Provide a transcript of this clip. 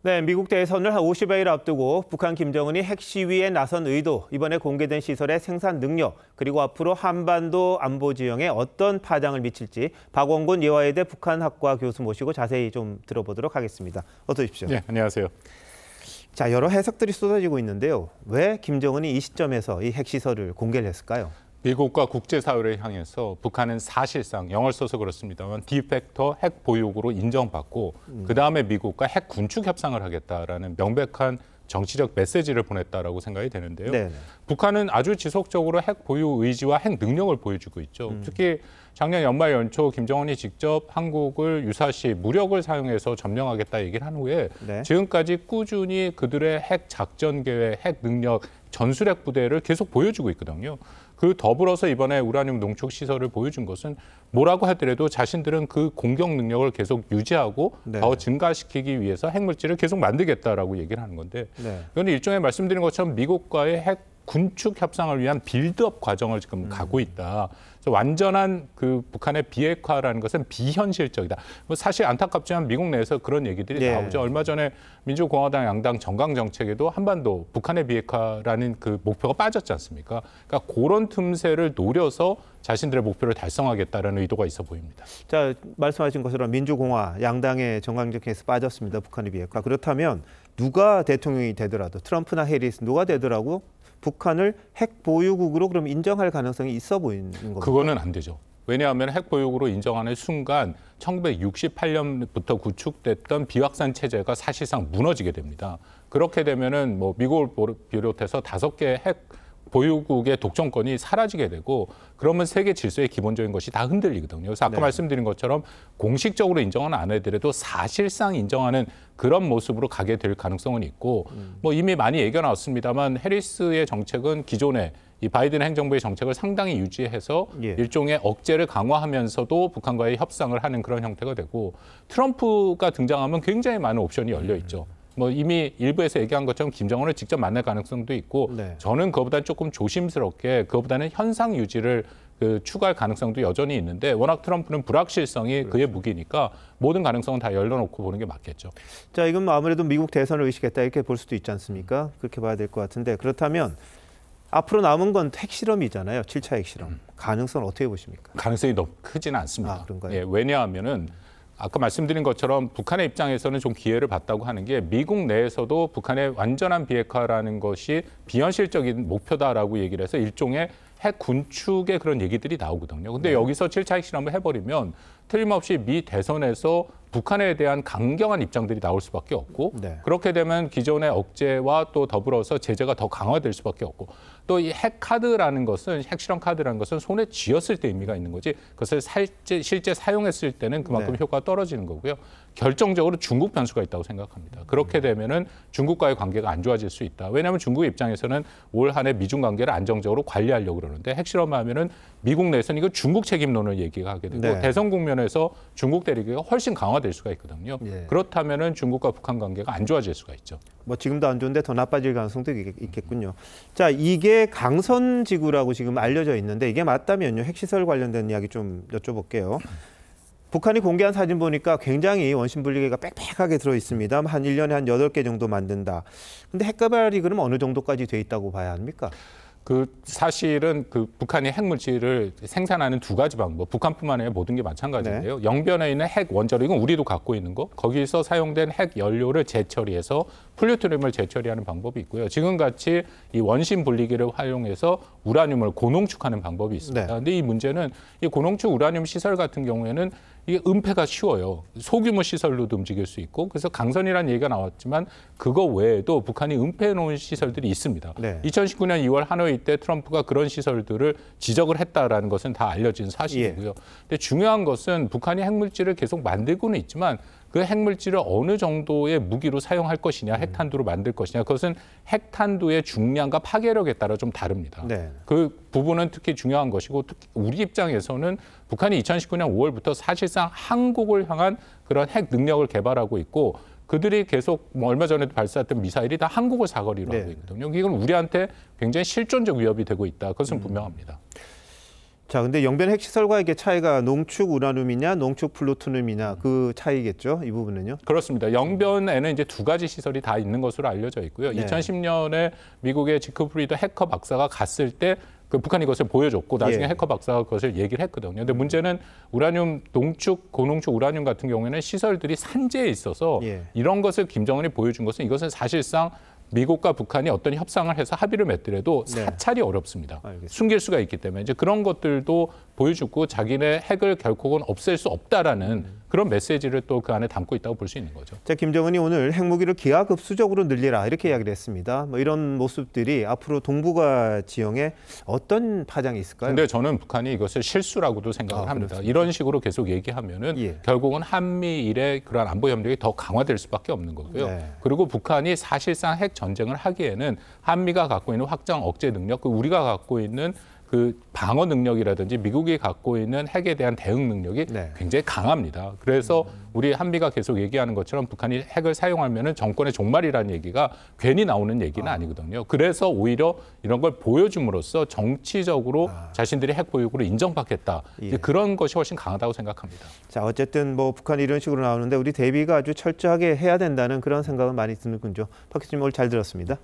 네, 미국 대선을 한 50여일 앞두고 북한 김정은이 핵시위에 나선 의도, 이번에 공개된 시설의 생산 능력, 그리고 앞으로 한반도 안보 지형에 어떤 파장을 미칠지 박원곤 예화여대 북한학과 교수 모시고 자세히 좀 들어보도록 하겠습니다. 어서 오십시오. 네, 안녕하세요. 자, 여러 해석들이 쏟아지고 있는데요. 왜 김정은이 이 시점에서 이 핵시설을 공개를 했을까요? 미국과 국제사회를 향해서 북한은 사실상 영어를 써서 그렇습니다만 디팩터 핵 보유국으로 인정받고 그다음에 미국과 핵 군축 협상을 하겠다라는 명백한 정치적 메시지를 보냈다라고 생각이 되는데요. 네네. 북한은 아주 지속적으로 핵 보유 의지와 핵 능력을 보여주고 있죠. 특히 작년 연말 연초 김정은이 직접 한국을 유사시 무력을 사용해서 점령하겠다 얘기를 한 후에 네. 지금까지 꾸준히 그들의 핵 작전 계획, 핵 능력, 전술핵 부대를 계속 보여주고 있거든요. 그 더불어서 이번에 우라늄 농축 시설을 보여준 것은 뭐라고 하더라도 자신들은 그 공격 능력을 계속 유지하고 네. 더 증가시키기 위해서 핵물질을 계속 만들겠다라고 얘기를 하는 건데 네. 이건 일종의 말씀드린 것처럼 미국과의 핵 군축 협상을 위한 빌드업 과정을 지금 가고 있다. 그래서 완전한 그 북한의 비핵화라는 것은 비현실적이다. 뭐 사실 안타깝지만 미국 내에서 그런 얘기들이 네. 나오죠. 얼마 전에 민주공화당 양당 정강 정책에도 한반도 북한의 비핵화라는 그 목표가 빠졌지 않습니까? 그러니까 그런 틈새를 노려서 자신들의 목표를 달성하겠다는 의도가 있어 보입니다. 자, 말씀하신 것처럼 민주공화 양당의 정강 정책에서 빠졌습니다. 북한의 비핵화. 그렇다면 누가 대통령이 되더라도 트럼프나 해리스 누가 되더라도 북한을 핵 보유국으로 그럼 인정할 가능성이 있어 보이는 겁니까? 그거는 안 되죠. 왜냐하면 핵 보유국으로 인정하는 순간 1968년부터 구축됐던 비확산 체제가 사실상 무너지게 됩니다. 그렇게 되면은 뭐 미국을 비롯해서 5개의 핵 보유국의 독점권이 사라지게 되고 그러면 세계 질서의 기본적인 것이 다 흔들리거든요. 그래서 아까 네. 말씀드린 것처럼 공식적으로 인정은 안 해더라도 사실상 인정하는 그런 모습으로 가게 될 가능성은 있고 뭐 이미 많이 얘기가 나왔습니다만 해리스의 정책은 기존에 이 바이든 행정부의 정책을 상당히 유지해서 예. 일종의 억제를 강화하면서도 북한과의 협상을 하는 그런 형태가 되고 트럼프가 등장하면 굉장히 많은 옵션이 열려 있죠. 뭐 이미 일부에서 얘기한 것처럼 김정은을 직접 만날 가능성도 있고 네. 저는 그거보다는 조금 조심스럽게 그거보다는 현상 유지를 추가할 가능성도 여전히 있는데 워낙 트럼프는 불확실성이 그렇죠. 그의 무기니까 모든 가능성은 다 열려놓고 보는 게 맞겠죠. 자, 이건 아무래도 미국 대선을 의식했다 이렇게 볼 수도 있지 않습니까? 그렇게 봐야 될 것 같은데 그렇다면 앞으로 남은 건 핵실험이잖아요. 7차 핵실험. 가능성은 어떻게 보십니까? 가능성이 너무 크지는 않습니다. 아, 그런가요? 예, 왜냐하면은 아까 말씀드린 것처럼 북한의 입장에서는 좀 기회를 봤다고 하는 게 미국 내에서도 북한의 완전한 비핵화라는 것이 비현실적인 목표다라고 얘기를 해서 일종의 핵 군축의 그런 얘기들이 나오거든요. 근데 여기서 7차 핵실험을 해버리면 틀림없이 미 대선에서 북한에 대한 강경한 입장들이 나올 수밖에 없고 네. 그렇게 되면 기존의 억제와 또 더불어서 제재가 더 강화될 수밖에 없고 또 이 핵 카드라는 것은 핵실험 카드라는 것은 손에 쥐었을 때 의미가 있는 거지 그것을 실제 사용했을 때는 그만큼 네. 효과가 떨어지는 거고요. 결정적으로 중국 변수가 있다고 생각합니다. 그렇게 되면은 중국과의 관계가 안 좋아질 수 있다. 왜냐하면 중국 입장에서는 올 한 해 미중 관계를 안정적으로 관리하려고 그러는데 핵실험하면은 미국 내에서는 이거 중국 책임론을 얘기가 하게 되고 네. 대선 국면에서 중국 대립이 훨씬 강화될 수가 있거든요. 예. 그렇다면은 중국과 북한 관계가 안 좋아질 수가 있죠. 뭐 지금도 안 좋은데 더 나빠질 가능성도 있겠군요. 자, 이게 강선지구라고 지금 알려져 있는데 이게 맞다면요. 핵시설 관련된 이야기 좀 여쭤볼게요. 북한이 공개한 사진 보니까 굉장히 원심 분리기가 빽빽하게 들어 있습니다. 한 1년에 한 8개 정도 만든다. 근데 핵개발이 그럼 어느 정도까지 돼 있다고 봐야 합니까? 사실은 북한이 핵물질을 생산하는 2가지 방법, 북한뿐만 아니라 모든 게 마찬가지인데요. 네. 영변에 있는 핵 원자로, 이건 우리도 갖고 있는 거, 거기서 사용된 핵 연료를 재처리해서 플루토늄을 재처리하는 방법이 있고요. 지금같이 이 원심 분리기를 활용해서 우라늄을 고농축하는 방법이 있습니다. 네. 근데 이 문제는 이 고농축 우라늄 시설 같은 경우에는 이게 은폐가 쉬워요. 소규모 시설로도 움직일 수 있고 그래서 강선이라는 얘기가 나왔지만 그거 외에도 북한이 은폐해 놓은 시설들이 있습니다. 네. 2019년 2월 하노이 때 트럼프가 그런 시설들을 지적을 했다라는 것은 다 알려진 사실이고요. 예. 근데 중요한 것은 북한이 핵물질을 계속 만들고는 있지만 그 핵물질을 어느 정도의 무기로 사용할 것이냐, 핵탄두로 만들 것이냐, 그것은 핵탄두의 중량과 파괴력에 따라 좀 다릅니다. 네. 그 부분은 특히 중요한 것이고 특히 우리 입장에서는 북한이 2019년 5월부터 사실상 한국을 향한 그런 핵 능력을 개발하고 있고 그들이 계속 뭐 얼마 전에도 발사했던 미사일이 다 한국을 사거리로 하고 있거든요. 이건 우리한테 굉장히 실존적 위협이 되고 있다. 그것은 분명합니다. 자, 근데 영변 핵시설과 이게 차이가 농축 우라늄이냐, 농축 플루토늄이냐 그 차이겠죠? 이 부분은요? 그렇습니다. 영변에는 이제 두 가지 시설이 다 있는 것으로 알려져 있고요. 네. 2010년에 미국의 지크프리더 해커 박사가 갔을 때 그 북한이 그것을 보여줬고 나중에 예. 해커 박사가 그것을 얘기를 했거든요. 근데 문제는 우라늄 농축, 고농축 우라늄 같은 경우에는 시설들이 산재에 있어서 예. 이런 것을 김정은이 보여준 것은 이것은 사실상 미국과 북한이 어떤 협상을 해서 합의를 맺더라도 네. 사찰이 어렵습니다. 알겠습니다. 숨길 수가 있기 때문에 이제 그런 것들도 보여주고 자기네 핵을 결국은 없앨 수 없다라는 그런 메시지를 또 그 안에 담고 있다고 볼 수 있는 거죠. 자, 김정은이 오늘 핵무기를 기하급수적으로 늘리라 이렇게 이야기를 했습니다. 뭐 이런 모습들이 앞으로 동북아 지형에 어떤 파장이 있을까요? 근데 저는 북한이 이것을 실수라고도 생각을 합니다. 그렇습니다. 이런 식으로 계속 얘기하면은 예. 결국은 한미일의 그러한 안보 협력이 더 강화될 수밖에 없는 거고요. 네. 그리고 북한이 사실상 핵 전쟁을 하기에는 한미가 갖고 있는 확장 억제 능력, 그 우리가 갖고 있는 그 방어 능력이라든지 미국이 갖고 있는 핵에 대한 대응 능력이 네. 굉장히 강합니다. 그래서 우리 한미가 계속 얘기하는 것처럼 북한이 핵을 사용하면은 정권의 종말이라는 얘기가 괜히 나오는 얘기는 아니거든요. 그래서 오히려 이런 걸 보여줌으로써 정치적으로 자신들이 핵 보유국으로 인정받겠다. 예. 이제 그런 것이 훨씬 강하다고 생각합니다. 자, 어쨌든 뭐 북한이 이런 식으로 나오는데 우리 대비가 아주 철저하게 해야 된다는 그런 생각은 많이 드는군요. 박 교수님 오늘 잘 들었습니다.